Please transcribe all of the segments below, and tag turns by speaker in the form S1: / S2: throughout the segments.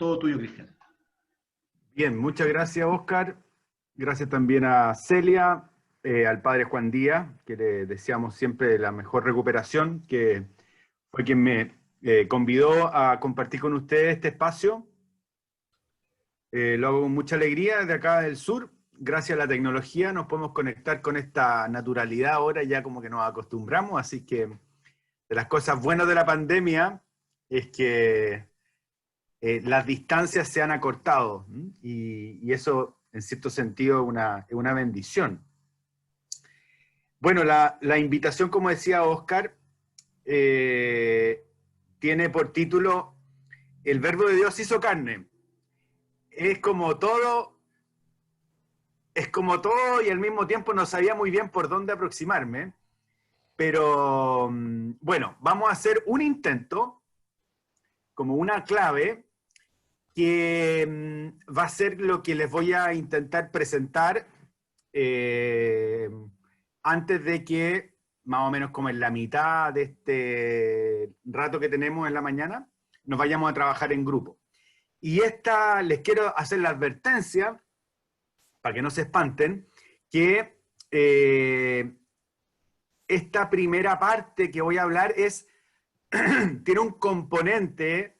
S1: Todo tuyo, Cristian.
S2: Bien, muchas gracias, Oscar. Gracias también a Celia, al padre Juan Díaz, que le deseamos siempre la mejor recuperación, que fue quien me convidó a compartir con ustedes este espacio. Lo hago con mucha alegría desde acá del sur. Gracias a la tecnología nos podemos conectar con esta naturalidad ahora, ya como que nos acostumbramos, así que de las cosas buenas de la pandemia es que las distancias se han acortado, y eso en cierto sentido es una bendición. Bueno, la invitación, como decía Oscar, tiene por título El Verbo de Dios hizo carne. Es como todo y al mismo tiempo no sabía muy bien por dónde aproximarme, pero bueno, vamos a hacer un intento, como una clave, que va a ser lo que les voy a intentar presentar antes de que, más o menos como en la mitad de este rato que tenemos en la mañana, nos vayamos a trabajar en grupo. Y les quiero hacer la advertencia, para que no se espanten, que esta primera parte que voy a hablar tiene un componente,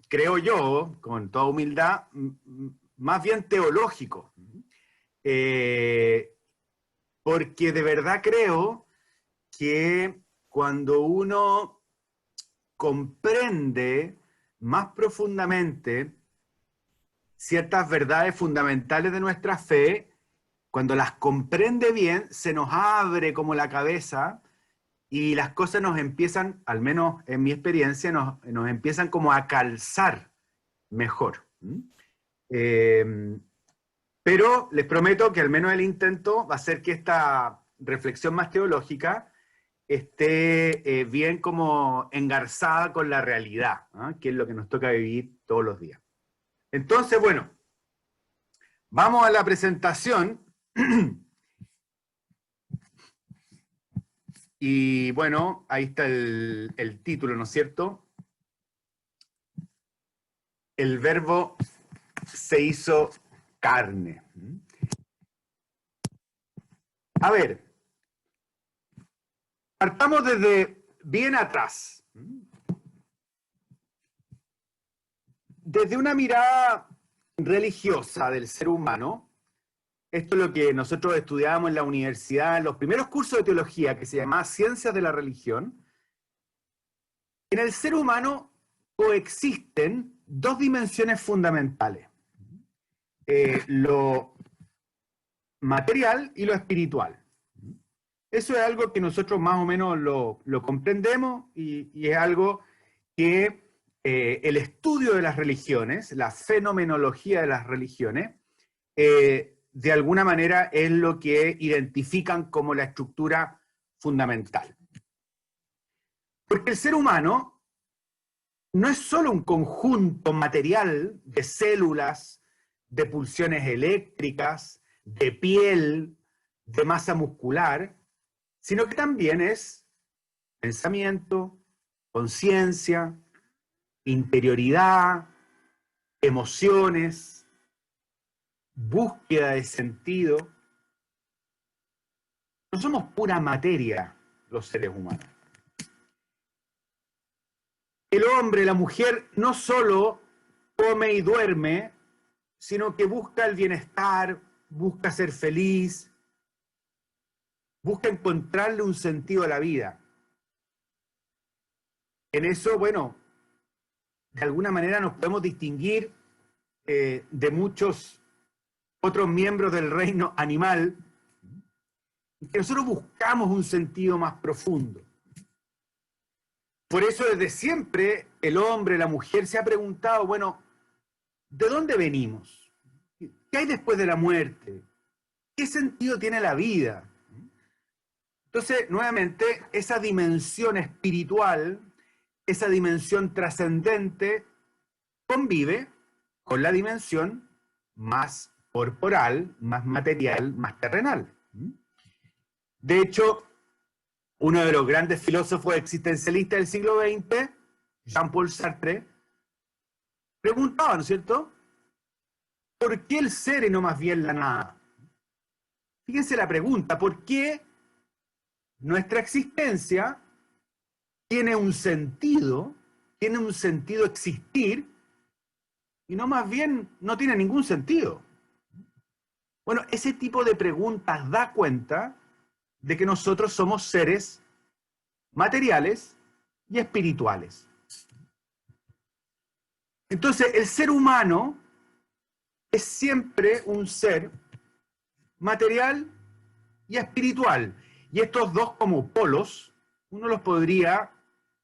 S2: creo yo, con toda humildad, más bien teológico. Porque de verdad creo que cuando uno comprende más profundamente ciertas verdades fundamentales de nuestra fe, cuando las comprende bien, se nos abre como la cabeza y las cosas nos empiezan, al menos en mi experiencia, nos empiezan como a calzar mejor. Pero les prometo que al menos el intento va a ser que esta reflexión más teológica esté bien como engarzada con la realidad, que es lo que nos toca vivir todos los días. Entonces, bueno, vamos a la presentación. Y bueno, ahí está el título, ¿no es cierto? El verbo se hizo carne. A ver, partamos desde bien atrás. Desde una mirada religiosa del ser humano, esto es lo que nosotros estudiábamos en la universidad, en los primeros cursos de teología, que se llamaba Ciencias de la Religión. En el ser humano coexisten dos dimensiones fundamentales: lo material y lo espiritual. Eso es algo que nosotros más o menos lo comprendemos y es algo que el estudio de las religiones, la fenomenología de las religiones, de alguna manera es lo que identifican como la estructura fundamental. Porque el ser humano no es solo un conjunto material de células, de pulsiones eléctricas, de piel, de masa muscular, sino que también es pensamiento, conciencia, interioridad, emociones, búsqueda de sentido. No somos pura materia los seres humanos. El hombre, la mujer, no solo come y duerme, sino que busca el bienestar, busca ser feliz, busca encontrarle un sentido a la vida. En eso, bueno, de alguna manera nos podemos distinguir de muchos otros miembros del reino animal, que nosotros buscamos un sentido más profundo. Por eso desde siempre el hombre, la mujer se ha preguntado, bueno, ¿de dónde venimos? ¿Qué hay después de la muerte? ¿Qué sentido tiene la vida? Entonces, nuevamente, esa dimensión espiritual, esa dimensión trascendente, convive con la dimensión más corporal, más material, más terrenal. De hecho, uno de los grandes filósofos existencialistas del siglo XX, Jean-Paul Sartre, preguntaba, ¿no es cierto? ¿Por qué el ser y no más bien la nada? Fíjense la pregunta, ¿por qué nuestra existencia tiene un sentido existir, y no más bien no tiene ningún sentido? Bueno, ese tipo de preguntas da cuenta de que nosotros somos seres materiales y espirituales. Entonces, el ser humano es siempre un ser material y espiritual. Y estos dos como polos, uno los podría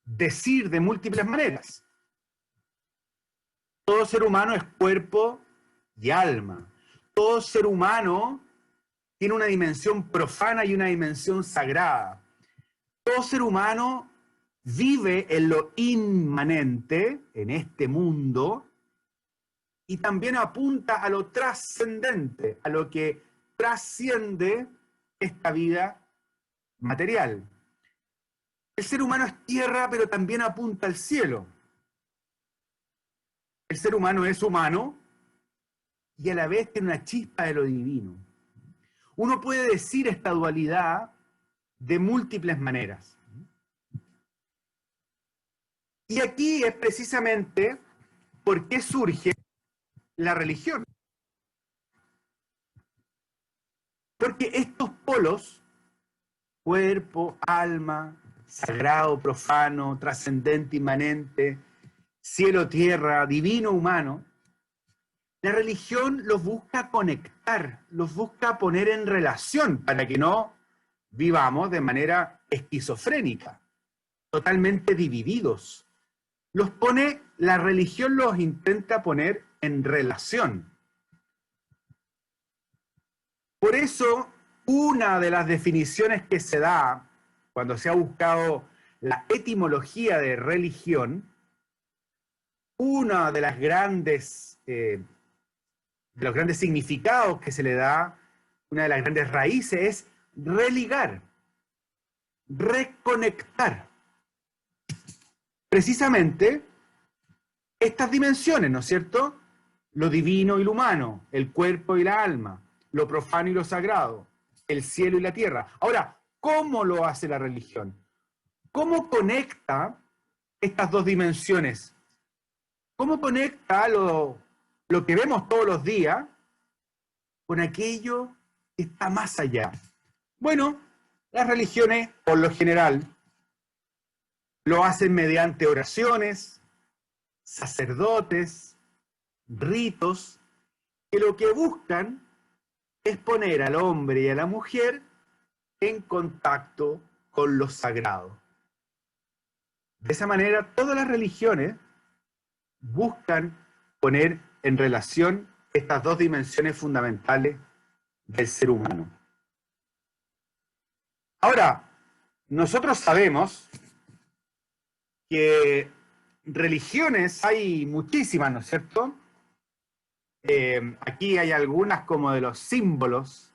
S2: decir de múltiples maneras. Todo ser humano es cuerpo y alma. Todo ser humano tiene una dimensión profana y una dimensión sagrada. Todo ser humano vive en lo inmanente, en este mundo, y también apunta a lo trascendente, a lo que trasciende esta vida material. El ser humano es tierra, pero también apunta al cielo. El ser humano es humano y a la vez tiene una chispa de lo divino. Uno puede decir esta dualidad de múltiples maneras. Y aquí es precisamente por qué surge la religión. Porque estos polos, cuerpo, alma, sagrado, profano, trascendente, inmanente, cielo, tierra, divino, humano, la religión los busca conectar, los busca poner en relación para que no vivamos de manera esquizofrénica, totalmente divididos. La religión los intenta poner en relación. Por eso, una de las definiciones que se da cuando se ha buscado la etimología de religión, una de las de los grandes significados que se le da, una de las grandes raíces es religar, reconectar. Precisamente estas dimensiones, ¿no es cierto? Lo divino y lo humano, el cuerpo y la alma, lo profano y lo sagrado, el cielo y la tierra. Ahora, ¿cómo lo hace la religión? ¿Cómo conecta estas dos dimensiones? ¿Cómo conecta lo que vemos todos los días con aquello que está más allá? Bueno, las religiones, por lo general, lo hacen mediante oraciones, sacerdotes, ritos, que lo que buscan es poner al hombre y a la mujer en contacto con lo sagrado. De esa manera, todas las religiones buscan poner en relación estas dos dimensiones fundamentales del ser humano. Ahora, nosotros sabemos que religiones hay muchísimas, ¿no es cierto? Aquí hay algunas como de los símbolos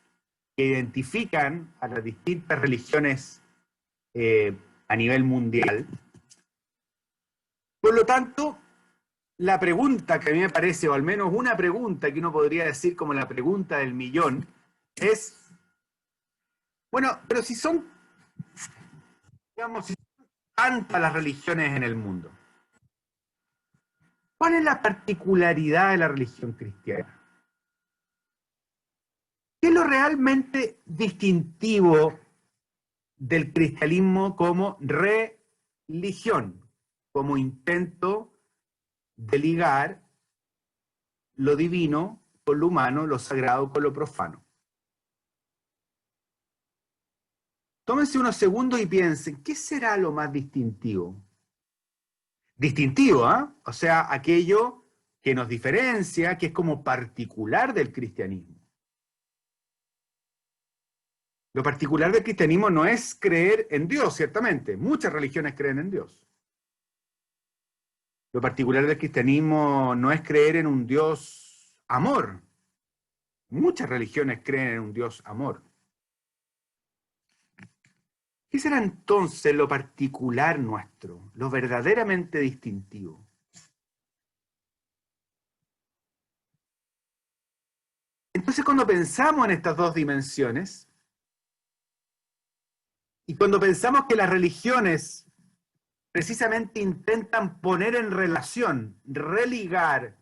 S2: que identifican a las distintas religiones a nivel mundial. Por lo tanto, la pregunta que a mí me parece, o al menos una pregunta que uno podría decir como la pregunta del millón, es, bueno, pero si son, digamos, si son tantas las religiones en el mundo, ¿cuál es la particularidad de la religión cristiana? ¿Qué es lo realmente distintivo del cristianismo como religión, como intento de ligar lo divino con lo humano, lo sagrado con lo profano? Tómense unos segundos y piensen, ¿qué será lo más distintivo? Distintivo, ¿ah? O sea, aquello que nos diferencia, que es como particular del cristianismo. Lo particular del cristianismo no es creer en Dios, ciertamente. Muchas religiones creen en Dios. Lo particular del cristianismo no es creer en un Dios amor. Muchas religiones creen en un Dios amor. ¿Qué será entonces lo particular nuestro, lo verdaderamente distintivo? Entonces, cuando pensamos en estas dos dimensiones, y cuando pensamos que las religiones precisamente intentan poner en relación, religar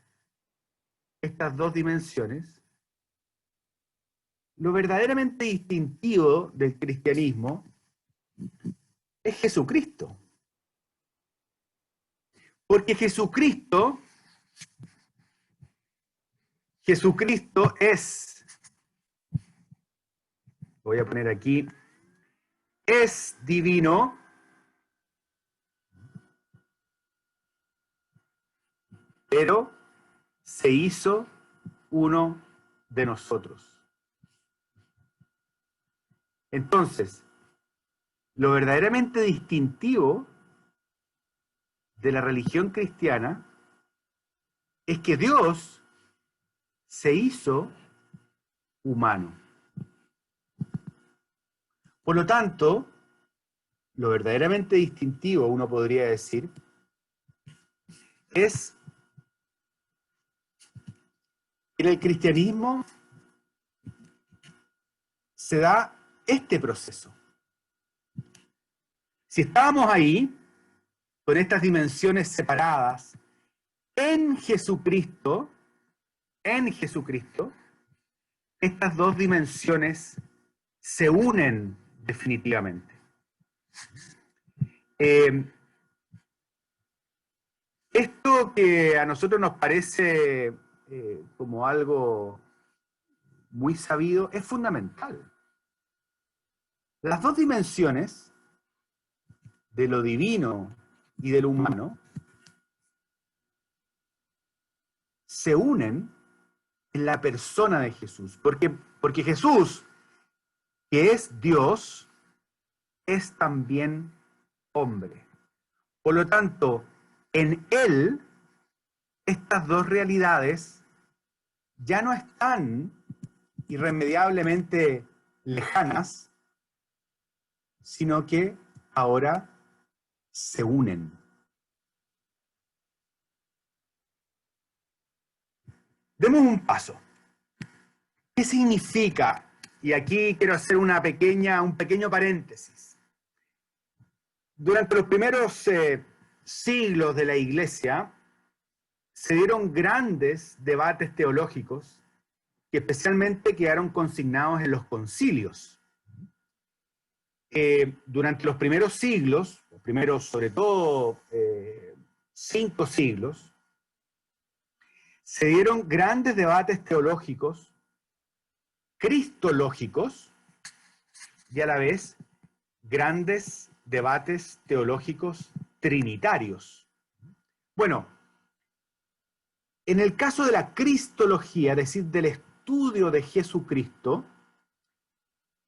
S2: estas dos dimensiones, lo verdaderamente distintivo del cristianismo es Jesucristo. Porque Jesucristo es, voy a poner aquí, es divino, pero se hizo uno de nosotros. Entonces, lo verdaderamente distintivo de la religión cristiana es que Dios se hizo humano. Por lo tanto, lo verdaderamente distintivo, uno podría decir, es que en el cristianismo se da este proceso. Si estábamos ahí, con estas dimensiones separadas, en Jesucristo, estas dos dimensiones se unen definitivamente. Esto que a nosotros nos parece como algo muy sabido es fundamental. Las dos dimensiones de lo divino y de lo humano se unen en la persona de Jesús. Porque Jesús, que es Dios, es también hombre. Por lo tanto, en Él, estas dos realidades ya no están irremediablemente lejanas, sino que ahora se unen. Demos un paso. ¿Qué significa? Y aquí quiero hacer un pequeño paréntesis. Durante los primeros siglos de la Iglesia se dieron grandes debates teológicos que especialmente quedaron consignados en los concilios. Durante los primeros siglos, los primeros sobre todo 5 siglos, se dieron grandes debates teológicos, cristológicos, y a la vez grandes debates teológicos trinitarios. Bueno, en el caso de la cristología, es decir, del estudio de Jesucristo,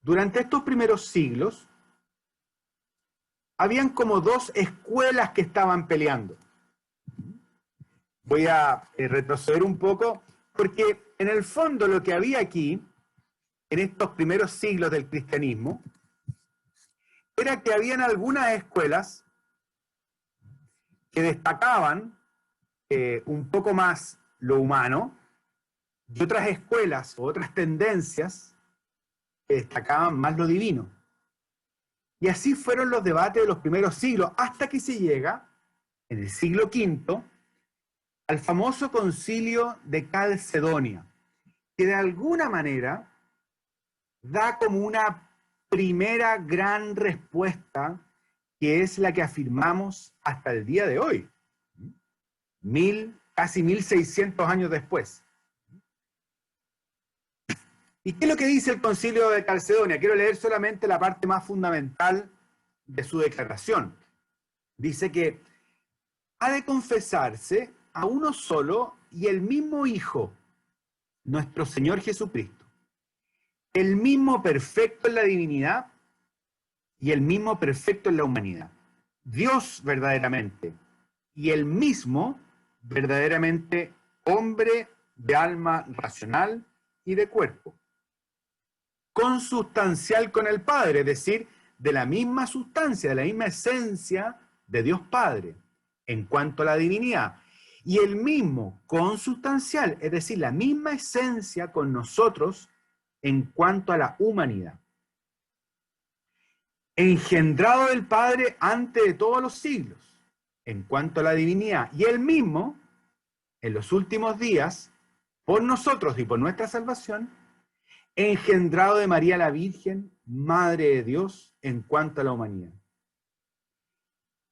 S2: durante estos primeros siglos, habían como dos escuelas que estaban peleando. Voy a retroceder un poco, porque en el fondo lo que había aquí, en estos primeros siglos del cristianismo, era que habían algunas escuelas que destacaban un poco más lo humano, y otras escuelas o otras tendencias que destacaban más lo divino. Y así fueron los debates de los primeros siglos, hasta que se llega, en el siglo V, al famoso concilio de Calcedonia, que de alguna manera da como una primera gran respuesta, que es la que afirmamos hasta el día de hoy, casi 1600 años después. ¿Y qué es lo que dice el concilio de Calcedonia? Quiero leer solamente la parte más fundamental de su declaración. Dice que ha de confesarse a uno solo y el mismo Hijo, nuestro Señor Jesucristo, el mismo perfecto en la divinidad y el mismo perfecto en la humanidad. Dios verdaderamente y el mismo verdaderamente hombre de alma racional y de cuerpo, consustancial con el Padre, es decir, de la misma sustancia, de la misma esencia de Dios Padre, en cuanto a la divinidad, Y el mismo consubstancial, es decir, la misma esencia con nosotros en cuanto a la humanidad. Engendrado del Padre antes de todos los siglos, en cuanto a la divinidad. Y él mismo, en los últimos días, por nosotros y por nuestra salvación, engendrado de María la Virgen, Madre de Dios, en cuanto a la humanidad.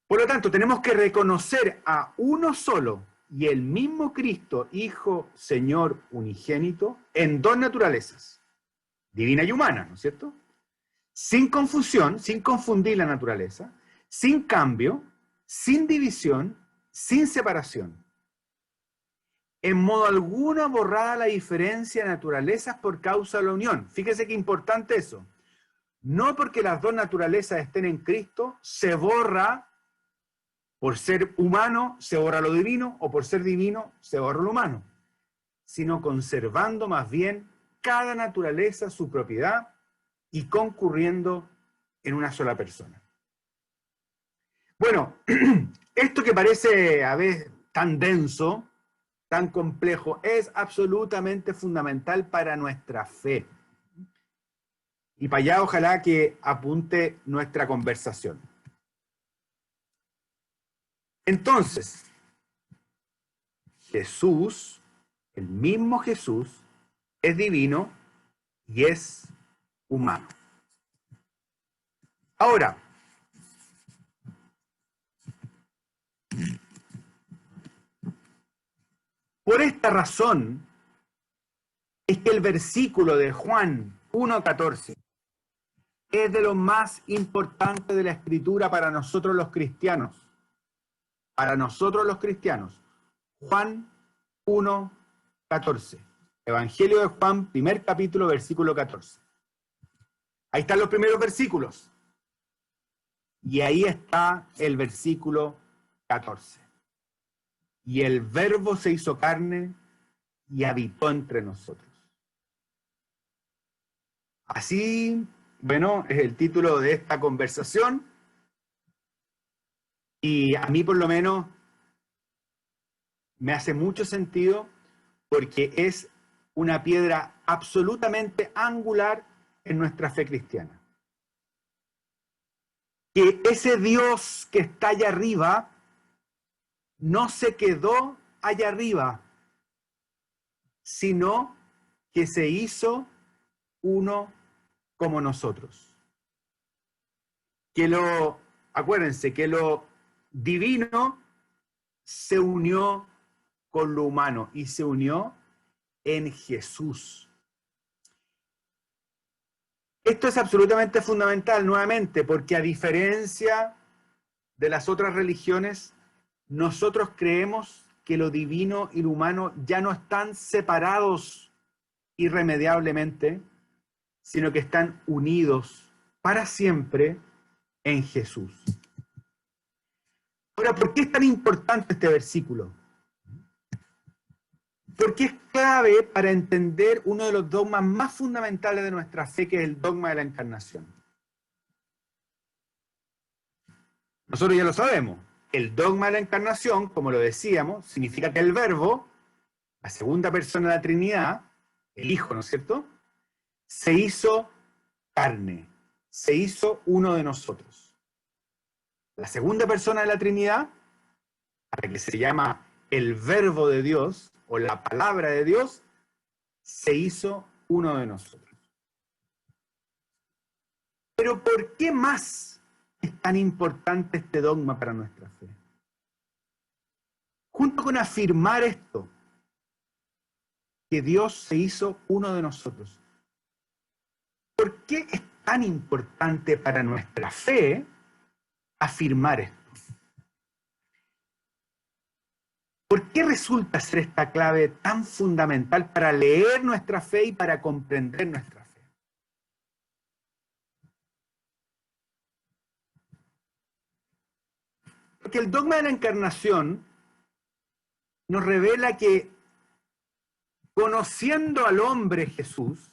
S2: Por lo tanto, tenemos que reconocer a uno solo y el mismo Cristo, Hijo, Señor unigénito, en dos naturalezas, divina y humana, ¿no es cierto? Sin confusión, sin confundir la naturaleza, sin cambio, sin división, sin separación. En modo alguno borrada la diferencia de naturalezas por causa de la unión. Fíjese qué importante eso. No porque las dos naturalezas estén en Cristo, se borra, por ser humano, se borra lo divino, o por ser divino, se borra lo humano, sino conservando más bien cada naturaleza su propiedad y concurriendo en una sola persona. Bueno, esto que parece a veces tan denso, tan complejo, es absolutamente fundamental para nuestra fe. Y para allá ojalá que apunte nuestra conversación. Entonces, Jesús, el mismo Jesús, es divino y es humano. Ahora, por esta razón es que el versículo de Juan 1:14 es de lo más importante de la Escritura para nosotros los cristianos. Para nosotros los cristianos. Juan 1:14. Evangelio de Juan, primer capítulo, versículo 14. Ahí están los primeros versículos. Y ahí está el versículo 14. Y el Verbo se hizo carne y habitó entre nosotros. Así, bueno, es el título de esta conversación. Y a mí por lo menos me hace mucho sentido porque es una piedra absolutamente angular en nuestra fe cristiana. Que ese Dios que está allá arriba no se quedó allá arriba, sino que se hizo uno como nosotros. Acuérdense, que lo divino se unió con lo humano y se unió en Jesús. Esto es absolutamente fundamental, nuevamente, porque a diferencia de las otras religiones, nosotros creemos que lo divino y lo humano ya no están separados irremediablemente, sino que están unidos para siempre en Jesús. Ahora, ¿por qué es tan importante este versículo? Porque es clave para entender uno de los dogmas más fundamentales de nuestra fe, que es el dogma de la encarnación. Nosotros ya lo sabemos. El dogma de la encarnación, como lo decíamos, significa que el Verbo, la segunda persona de la Trinidad, el Hijo, ¿no es cierto?, se hizo carne, se hizo uno de nosotros. La segunda persona de la Trinidad, a la que se llama el Verbo de Dios, o la palabra de Dios, se hizo uno de nosotros. Pero ¿por qué más es tan importante este dogma para nuestra fe? Junto con afirmar esto, que Dios se hizo uno de nosotros, ¿por qué es tan importante para nuestra fe afirmar esto? ¿Por qué resulta ser esta clave tan fundamental para leer nuestra fe y para comprender nuestra fe? Porque el dogma de la encarnación nos revela que, conociendo al hombre Jesús,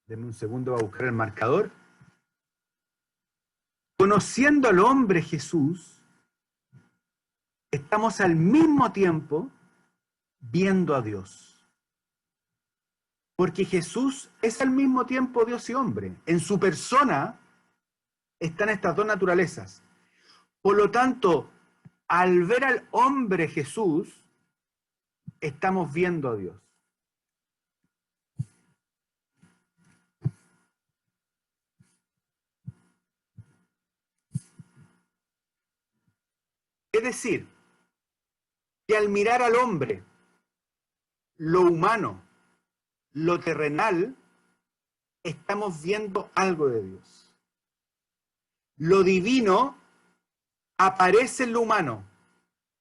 S2: denme un segundo, voy a buscar el marcador. conociendo al hombre Jesús, estamos al mismo tiempo viendo a Dios. Porque Jesús es al mismo tiempo Dios y hombre. En su persona están estas dos naturalezas. Por lo tanto, al ver al hombre Jesús, estamos viendo a Dios. Es decir, que al mirar al hombre, lo humano, lo terrenal, estamos viendo algo de Dios. Lo divino aparece en lo humano,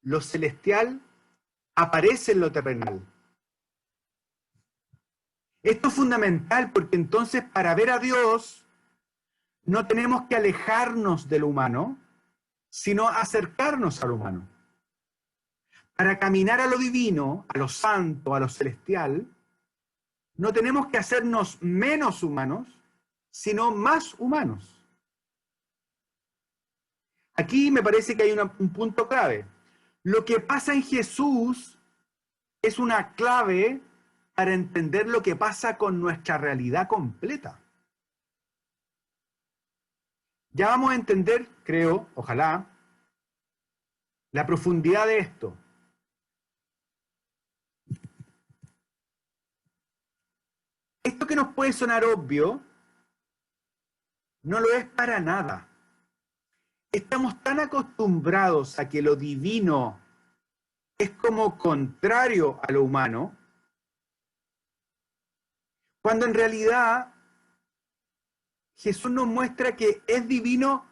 S2: lo celestial aparece en lo terrenal. Esto es fundamental porque entonces para ver a Dios no tenemos que alejarnos de lo humano, sino acercarnos a lo humano. Para caminar a lo divino, a lo santo, a lo celestial, no tenemos que hacernos menos humanos, sino más humanos. Aquí me parece que hay un punto clave. Lo que pasa en Jesús es una clave para entender lo que pasa con nuestra realidad completa. Ya vamos a entender, creo, ojalá, la profundidad de esto. Esto que nos puede sonar obvio, no lo es para nada. Estamos tan acostumbrados a que lo divino es como contrario a lo humano, cuando en realidad Jesús nos muestra que es divino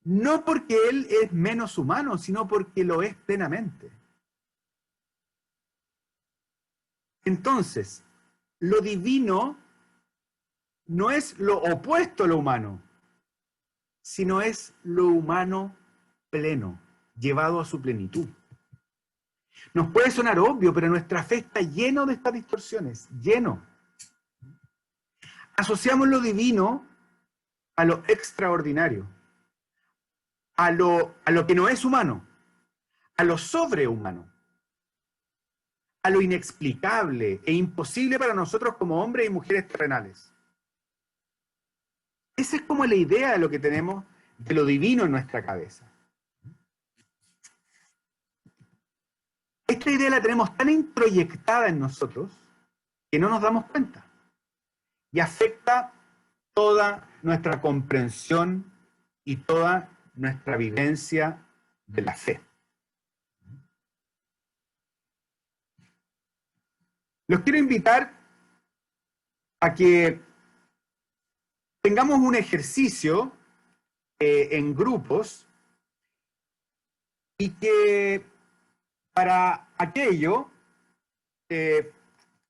S2: no porque Él es menos humano, sino porque lo es plenamente. Entonces, lo divino no es lo opuesto a lo humano, sino es lo humano pleno, llevado a su plenitud. Nos puede sonar obvio, pero nuestra fe está lleno de estas distorsiones, lleno. Asociamos lo divino a lo extraordinario, a lo que no es humano, a lo sobrehumano, a lo inexplicable e imposible para nosotros como hombres y mujeres terrenales. Esa es como la idea de lo que tenemos de lo divino en nuestra cabeza. Esta idea la tenemos tan introyectada en nosotros que no nos damos cuenta y afecta toda nuestra comprensión y toda nuestra vivencia de la fe. Los quiero invitar a que tengamos un ejercicio en grupos y que para aquello,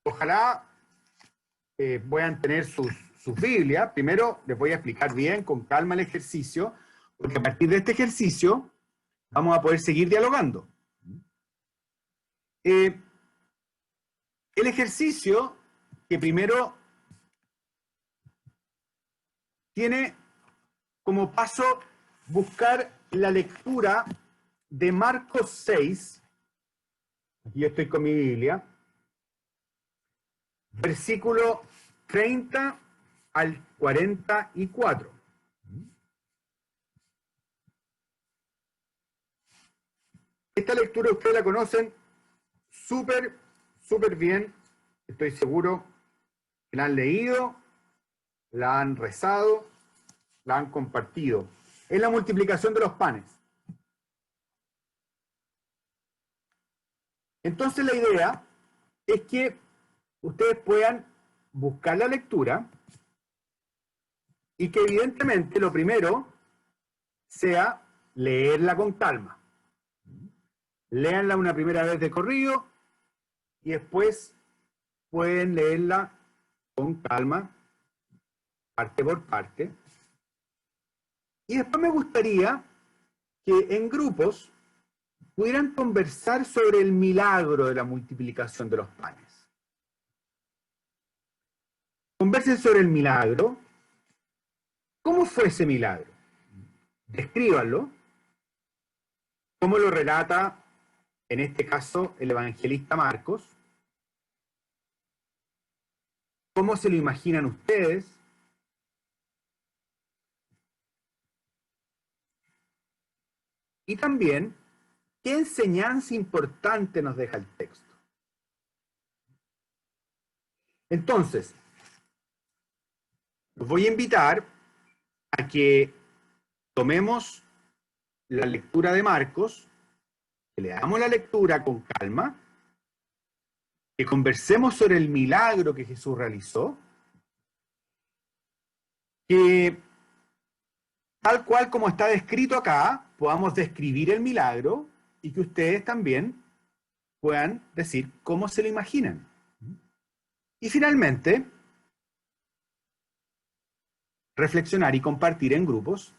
S2: ojalá puedan tener sus Biblias. Primero les voy a explicar bien, con calma, el ejercicio, porque a partir de este ejercicio vamos a poder seguir dialogando. El ejercicio que primero tiene como paso buscar la lectura de Marcos 6, aquí yo estoy con mi Biblia, versículo 30 al 44. Esta lectura ustedes la conocen súper bien, estoy seguro que la han leído, la han rezado, la han compartido. Es la multiplicación de los panes. Entonces la idea es que ustedes puedan buscar la lectura y que evidentemente lo primero sea leerla con calma. Léanla una primera vez de corrido y después pueden leerla con calma, parte por parte. Y después me gustaría que en grupos pudieran conversar sobre el milagro de la multiplicación de los panes. Conversen sobre el milagro. ¿Cómo fue ese milagro? descríbanlo, como lo relata, en este caso, el evangelista Marcos, cómo se lo imaginan ustedes, y también qué enseñanza importante nos deja el texto. Entonces, los voy a invitar a que tomemos la lectura de Marcos, que leamos la lectura con calma, que conversemos sobre el milagro que Jesús realizó, que tal cual como está descrito acá, podamos describir el milagro y que ustedes también puedan decir cómo se lo imaginan. Y finalmente, reflexionar y compartir en grupos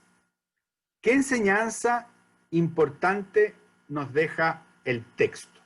S2: qué enseñanza importante nos deja el texto.